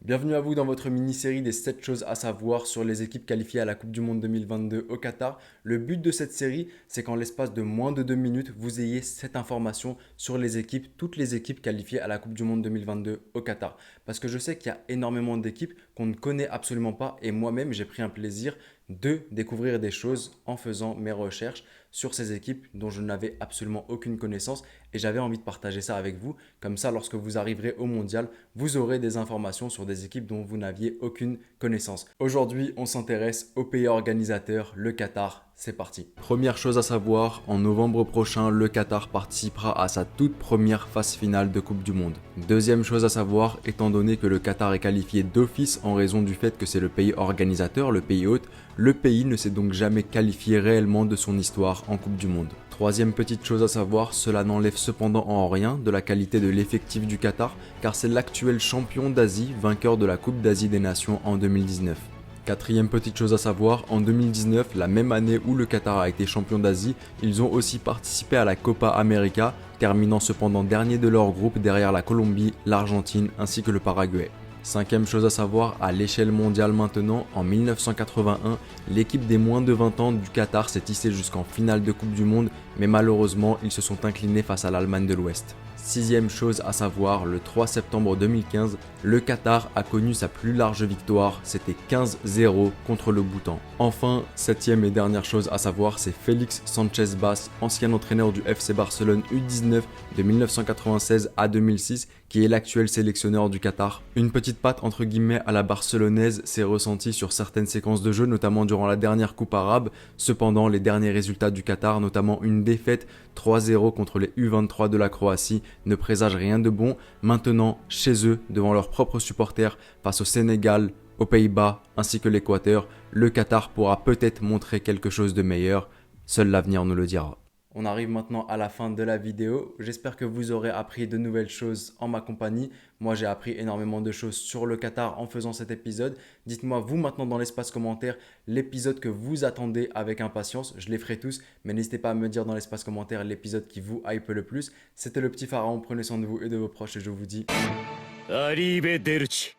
Bienvenue à vous dans votre mini-série des 7 choses à savoir sur les équipes qualifiées à la Coupe du Monde 2022 au Qatar. Le but de cette série, c'est qu'en l'espace de moins de 2 minutes, vous ayez cette information sur les équipes, toutes les équipes qualifiées à la Coupe du Monde 2022 au Qatar. Parce que je sais qu'il y a énormément d'équipes qu'on ne connaît absolument pas et moi-même, j'ai pris un plaisir de découvrir des choses en faisant mes recherches sur ces équipes dont je n'avais absolument aucune connaissance et j'avais envie de partager ça avec vous. Comme ça, lorsque vous arriverez au mondial, vous aurez des informations sur des équipes dont vous n'aviez aucune connaissance. Aujourd'hui, on s'intéresse au pays organisateur, le Qatar. C'est parti. Première chose à savoir, en novembre prochain, le Qatar participera à sa toute première phase finale de Coupe du Monde. Deuxième chose à savoir, étant donné que le Qatar est qualifié d'office en raison du fait que c'est le pays organisateur, le pays hôte, le pays ne s'est donc jamais qualifié réellement de son histoire en Coupe du Monde. Troisième petite chose à savoir, cela n'enlève cependant en rien de la qualité de l'effectif du Qatar, car c'est l'actuel champion d'Asie, vainqueur de la Coupe d'Asie des Nations en 2019. Quatrième petite chose à savoir, en 2019, la même année où le Qatar a été champion d'Asie, ils ont aussi participé à la Copa América, terminant cependant dernier de leur groupe derrière la Colombie, l'Argentine ainsi que le Paraguay. Cinquième chose à savoir, à l'échelle mondiale maintenant, en 1981, l'équipe des moins de 20 ans du Qatar s'est hissée jusqu'en finale de Coupe du Monde, mais malheureusement, ils se sont inclinés face à l'Allemagne de l'Ouest. Sixième chose à savoir, le 3 septembre 2015, le Qatar a connu sa plus large victoire, c'était 15-0 contre le Bhoutan. Enfin, septième et dernière chose à savoir, c'est Félix Sanchez Bas, ancien entraîneur du FC Barcelone U19 de 1996 à 2006, qui est l'actuel sélectionneur du Qatar. Une petite patte entre guillemets à la barcelonaise s'est ressentie sur certaines séquences de jeu, notamment durant la dernière Coupe arabe. Cependant, les derniers résultats du Qatar, notamment une défaite 3-0 contre les U23 de la Croatie, ne présagent rien de bon. Maintenant, chez eux, devant leurs propres supporters, face au Sénégal, aux Pays-Bas ainsi que l'Équateur, le Qatar pourra peut-être montrer quelque chose de meilleur. Seul l'avenir nous le dira. On arrive maintenant à la fin de la vidéo. J'espère que vous aurez appris de nouvelles choses en ma compagnie. Moi, j'ai appris énormément de choses sur le Qatar en faisant cet épisode. Dites-moi, vous, maintenant, dans l'espace commentaire, l'épisode que vous attendez avec impatience. Je les ferai tous, mais n'hésitez pas à me dire dans l'espace commentaire l'épisode qui vous hype le plus. C'était le petit pharaon. Prenez soin de vous et de vos proches et je vous dis... Arrivederci.